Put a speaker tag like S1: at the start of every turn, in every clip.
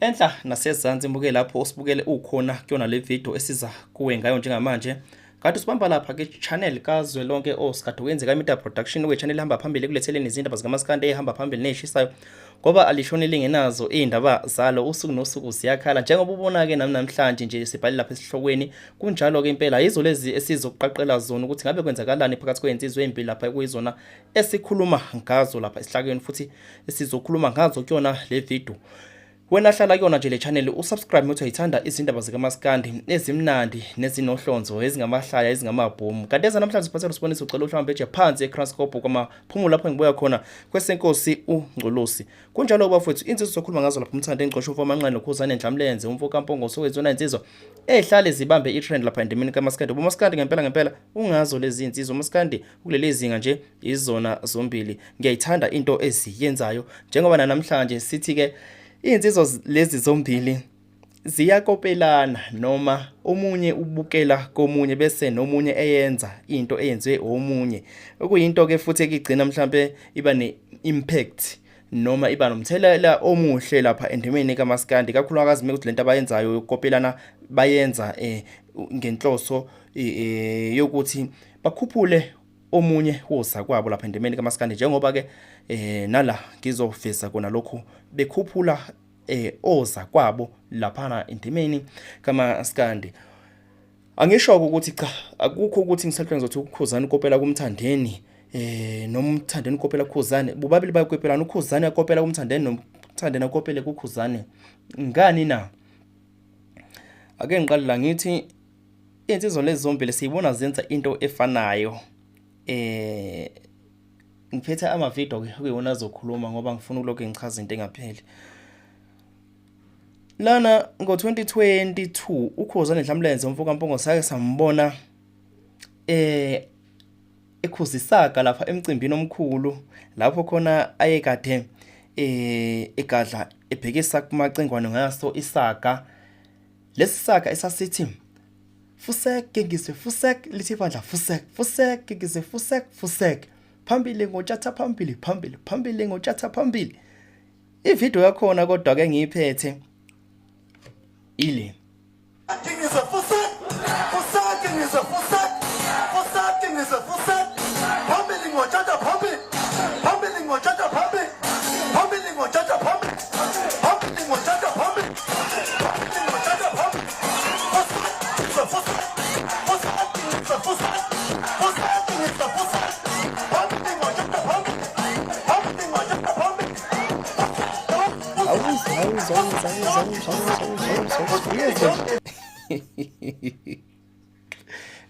S1: Enhla nasezantsi ibuke lapho usibukele ukhona kuyona le video esiza kuwe ngayo njengamanje. Kanti usibamba lapha ke channel kazwelonke osikade wenzeka Media Production we channel ehamba phambili kuletheleni izindaba zikaMaskandi ehamba phambili neshisayo. Ngoba alishoni lingenazo indaba zalo usuku nosuku ziyakhala njengoba ubona ke namhlanje nje sibhali lapha esihlokweni kunjalo ke impela yizo lezi esizoqaqela zona ukuthi ngabe kwenzakalani phakathi kwensizwe empilo lapha kuyizona esikhuluma ngazo lapha esihlakweni futhi esizokhuluma ngazo kuyona le video. Wena hlala kuyona nje le channel usubscribe uthi uyithanda izindaba zikaMaskandi ezimnandi nezinohlonzo ezingamahlaya ezingamabhomu. Kanti eza namhlanje siphathele usibonisa ucela uhlamba nje phansi eCranscope kwamaphumulo lapho ngibuya khona kwesenkosi uNgcolosi. Kunjalo bafowethu insizwe sokhuluma ngazo lapha umthandeni Gqosha uFamanqane noKhuzani NoMthandeni umfo kaMpongoso wezona insizwa ehlale zibambe itrend lapha endimini kaMaskandi. UMaskandi ngempela ungazo lezi insizwa uMaskandi kuleli zinga nje izona zombili. Ngiyayithanda into eziyenzayo njengoba namhlanje sithi ke insizwa lezi zombili ziyakopelana noma omunye ubukela komunye bese nomunye eyenza into eyenziwe omunye okuyinto ke futhi ekigcina mhlambe iba ne-impact noma iba nomthelela omuhle lapha endimeni kaMaskandi kakhulukazi mekuthi lento abayenzayo yokopelana bayenza ngenhloso yokuthi bakhuphule omunye woza kwabo lapha endimeni kaMaskandi njengoba ke nala ngizofisa kona lokho bekhuphula oza kwabo lapha endimeni kaMaskandi. Angisho ukuthi cha akukho ukuthi ngisahlwe ngizothi uKhuzani ukopela kumthandeni noMthandeni ukopela kuKhuzani bobabili bayakopelana uKhuzani yakopela kumthandeni noMthandeni akopele kuKhuzani ngani na. Ake ngiqale la ngithi insizwa lezi zombili siyibona zenza into efanayo. Ngiphethe ama video ke kuyona azokhuluma ngoba ngifuna ulokho ngichaza into engapheli. Lana ngo2022 uKhuzani NoMthandeni umfo kaMpongoso sake sambona ekhuzisaka lapha emcimbini omkhulu lapho khona ayekade egadla ebhekisa kumacengwane ngaso isaga. Lesi saga esasithi fusek ngizwe fusek lithi bandla fusek ngizwe fusek phambili ngothatha phambili ngothatha phambili. Ivideo yakhona kodwa ke ngiyiphethe ile ngizwe fusek ngizwe fusek ngizwe fusek phambili ngothatha phambili ngothatha phambili ngothatha phambili ngothatha phambili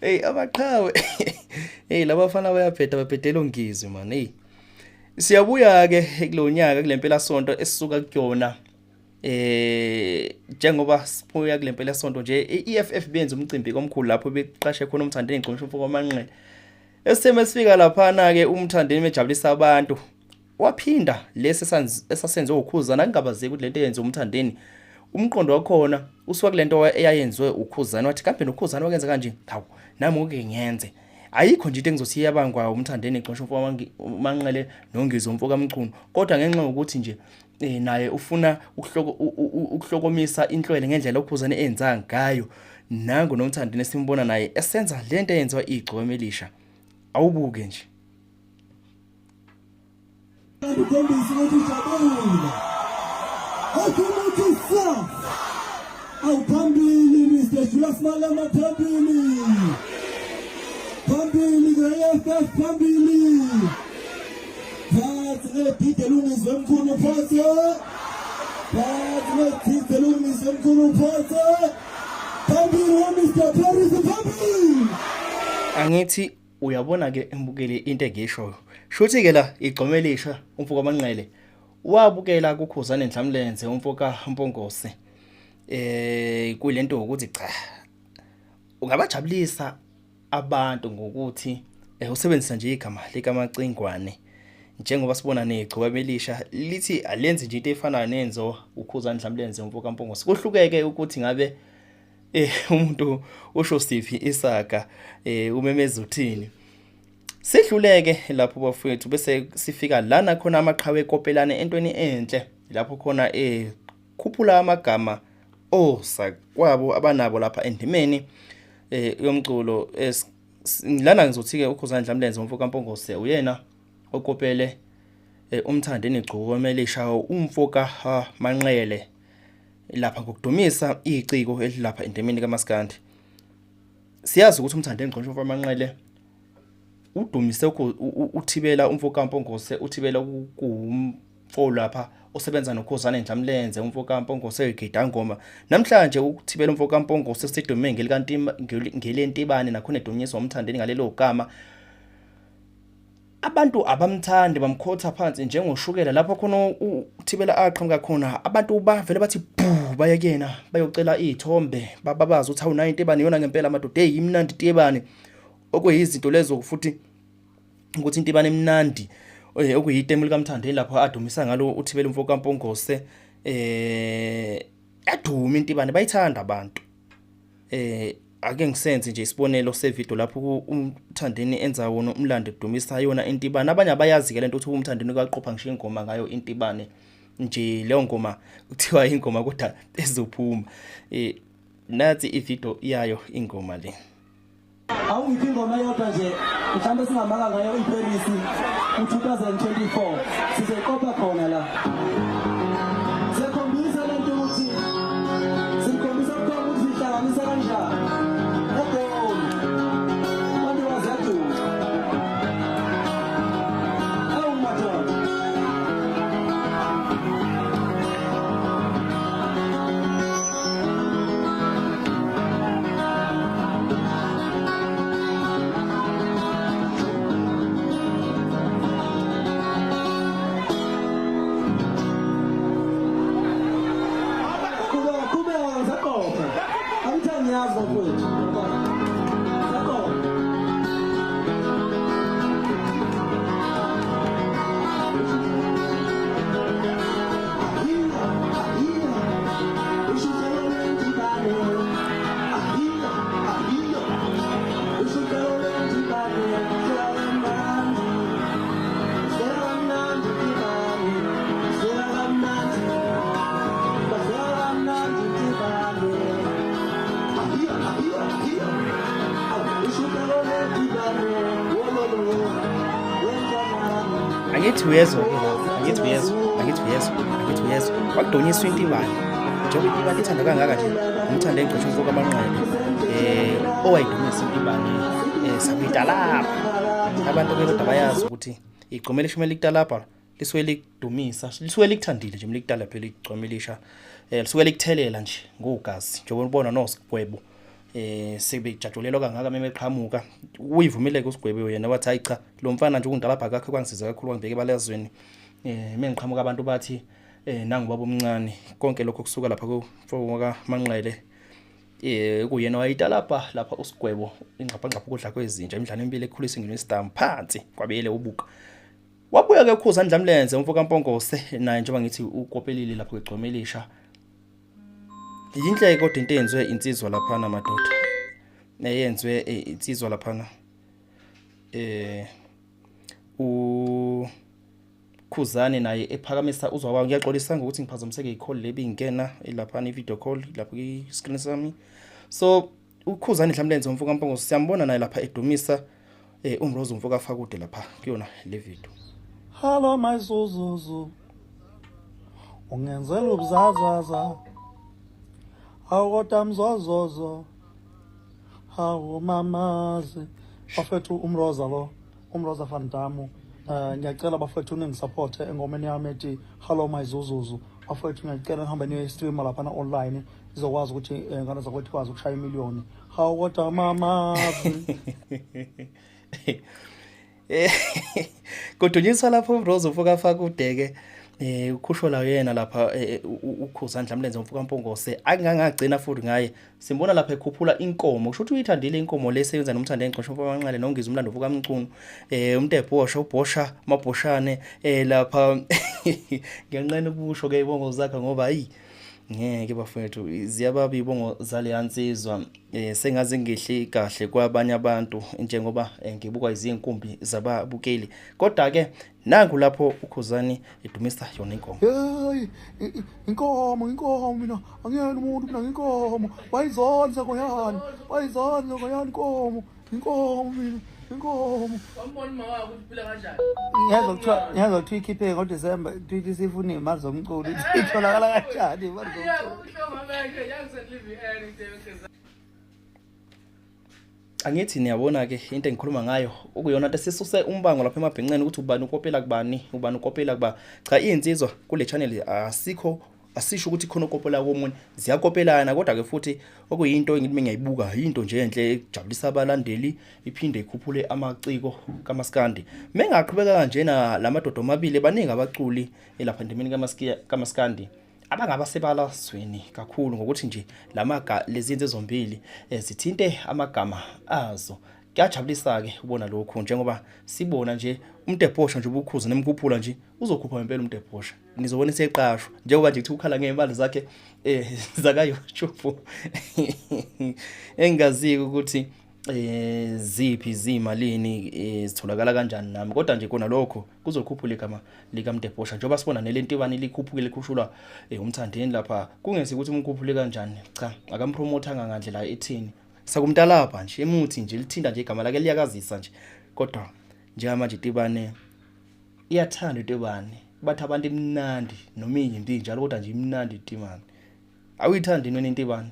S1: Hey abaqhawe hey labafana bayaphetha baphetela ngizwe man. Hey siyabuya ke kulonyaka kulempela sonto esisuka kuyona njengoba sibuya kulempela sonto nje iEFF benza umcimbi komkhulu lapho beqashe khona uMthandeni Gqosha umfo kaManqane. Esitheme sifika lapha na ke uMthandeni mejabulisa abantu waphinda lesi esasenze uKhuzani akungabazeki ukuthi lento yenze uMthandeni umqondo wakhona usuka kulento eyayenziwe uKhuzani wathi kambe noKhuzani wakenza kanje hawu nami uke ngiyenze ayikho nje into engizothi yabangwa uMthandeni Gqosha umfo kaManqane nongizwe umfo kaMcuno kodwa ngenxa ukuthi nje naye ufuna ukuhlokomisa inhlwele ngendlela uKhuzani enza ngayo nangu noMthandeni simbona naye esenza lento eyenziwa igcome elisha awubuke nje.
S2: Ukhombisa ukuthi ujabule. Akumukisa. Awuphambili Mr. Julius Malema phambili. Phambili ngeFF phambili. Phansi Peter Lungizwe omkhulu phansi. Phansi Peter Lungizwe omkhulu phansi. Phambili Mr. Paris phambili.
S1: Angithi uyabona ke embukele into engisho shuthi ke la igcomelisha umfo kaManqane wabukela kuKhuzani NoMthandeni umfo kaMpongoso kulento ukuthi cha ungabajabulisa abantu ngokuthi usebenzisa nje igama likaMacengwane njengoba sibona negcome elisha lithi alenze nje into efanayo nenzo uKhuzani NoMthandeni umfo kaMpongoso. Kuhlukeke ukuthi ngabe umuntu usho siphi isaga umemeza uthini. Sidluleke lapho bafowethu bese sifika lana khona amaqhawe ekopelane entweni enhle lapho khona ukukhuphula amagama osakwabo abanabo lapha endimeni yomculo. Lana ngizothi ke uKhuzani Dlamlenze umfo kaMpongose uyena okopele umthandeni gcokomelisha umfo kaManqele lapha ngokudumisa iciko elilapha endimeni kaMaskandi. Siyazi ukuthi umthandeni ngqondo umfo kaManqele udumise uthibela umfo kaMpongose, uthibela kuumfo lapha osebenza noKhuzani Dlamlenze umfo kaMpongose egida ngoma. Namhlanje ukuthibela umfo kaMpongose sidume ngelentibane nakhona edunyiswa umthandeni ngalelo gama. Abantu abamthandi bamkhotha phansi njengoshukela lapho khona uthibela aqhamuka khona. Abantu bavele bathi bhu bayakena bayocela izithombe bababaza ukuthi awunayo intibane yona ngempela amadoda imnandi intibane, okuyizinto lezo futhi ukuthi intibane emnandi okuyitemu likaMthandeni lapho adumisa ngalo uthibela umfo kaMpongose. Aduma intibane bayithanda abantu. Ake ngisenze nje isibonelo sevideo lapho umthandeni enza wona umlando edumisa yona intibane. Abanye abayazi ke lento ukuthi umthandeni kaqopha ngisho ingoma ngayo intibane nje, leyo ngoma kuthiwa ingoma kodwa ezophuma. Nathi ivideo yayo ingoma le.
S2: Awuyithi ingoma yodwa nje mhlawumbe singamaka ngayo iParis u2024 sizeqopha khona la. Sikhombisa lento ukuthi sikhombisa ukuthi sihlanganisa kanjani.
S1: Angithi uyezwa ke lapho, angithi uyezwa kwakudunyiswa intibane njengoba intibane ithanda kangaka nje umthande engqisho umfo kaManqele owayidumisa intibane sabidalapha. Abantu ke kodwa bayazi ukuthi igcomelisha kumele likudalapha lisuke likudumisa, lisuke likuthandile nje likudalapha ligcomelisha, lisuke likuthelela nje ngogazi njengoba ubona noSigwebo sebejatshulelwa kangaka memeqhamuka. Uyivumile ke uSigwebo yena wathi hayi cha lo mfana nje ungidalapha kakhe kwangisiza kakhulu kwangibeke balazweni. Mengiqhamuka abantu bathi nangubaba omncane konke lokho kusuka lapha kumfo kaManqele. Kuyena wayidalapha lapha uSigwebo ingqapha ukudla kwezinja imidlalo empilo ekhulisa ngenistam phansi kwabele ubuka. Wabuya ke uKhuzani Dlamlenze umfo kaMpongose naye njengoba ngithi ukopelile lapho egcomelisha. Yinhle kodwa into eyenzwe insizwa lapha namadoda neyenzwe insizwa lapha uKhuzani naye ephakamisa uzwa ngiyaxolisa ngokuthi ngiphazamiseke icall le bingena lapha ivideo call lapha kwi-screen sami. So uKhuzani Dlamlenze umfo kaMpongose siyambona naye lapha edumisa uMrozo umfo kaFakude lapha kuyona le video.
S3: Hello my zuzuzu ungenzela ubuzazaza awukodwa mzozozo hawo mamazi bafethu umroza van Damme. Ngiyacela bafethu ningisupport engomeni yami ethi hello my zuzuzu. Bafethu ngiyacela nihambe niye stream lapha na online izokwazi ukuthi ngane zakwethu kwazi ukushaya imiliyoni. Hawo kodwa mamazi
S1: Kudunyiswa lapho uMrozo umfo kaFakude ke ukhusho la yena lapha uKhuzani Dlamlenze umfo kaMpongose angangagcina futhi ngaye simbona lapha ekhuphula inkomo. Kusho ukuthi uyithandile inkomo leseyenza nomthande engqisho umfo kaManqele nongiza umlando umfo kaMncunu umuntu ebhosha ubhosha amabhoshane lapha ngiyanqena ukusho ke ibongo zakhe ngoba ngeke bafethu ziyababi ibongo zale yansizwa sengaze ngehli kahle kwabanye abantu njengoba ngibukwa izinkumbi zababukeli kodwa ke nangu lapho uKhuzani edumisa yona inkomo.
S3: Hey, inkomo mina angiyena umuntu mina nginkomo bayizonza koyani inkomo mina inkomo
S4: Wambona uma wakho uphila kanjani?
S3: ngiyazi ukuthi ikhiphe ngoDisemba ithi sifuna imali zomculo itholakala kanjani imali zomculo.
S4: Uhloma bakhe yakuselive anything.
S1: Angithi niyabona ke into engikhuluma ngayo ukuyona into sisuse umbango lapha emabhenceni ukuthi ubani ukopela kuba cha insizwa kule channel asisho ukuthi khona ukopela komunye ziyakopelana kodwa ke futhi okuyinto engithi ngiyayibuka into nje enhle ejabulisa abalandeli iphinde ikhuphule amaciko kaMaskandi mengaqhubeka kanje na lamadodo amabili baningi abaculi lapha endimini kaMaskandi abangabasebalasweni kakhulu ngokuthi nje lezi zinto zombili zithinte amagama azo. Kuyajabulisa ke ubona lokho njengoba sibona nje umtebhosha nje ubukhuza nemkhuphula nje uzokhupha impela umtebhosha nizobona iseqashwa njengoba nje kuthi ukhala ngemali zakhe zaka YouTube engazi ukuthi ziphi zimalini zitholakala kanjani nami kodwa nje kona lokho kuzokhuphula igama lika Mtebhosha njengoba sibona nelentibani likhuphuke likhushulwa umthandeni lapha kungesi ukuthi umkhuphule kanjani cha akampromothanga ngandlela ethini sakumntalapha nje emuthi nje lithinda nje igama lake liyakazisa nje kodwa njengamanje itibane iyathanda itibane bathi abantu imnandi noma iyimbi njalo kodwa nje imnandi itibane awuyithandi nini intibane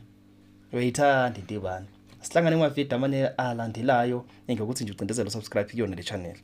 S1: uyayithanda intibane sihlangane emavideo amane alandelayo engikuthi nje ucindezelo subscribe kuyona le channel.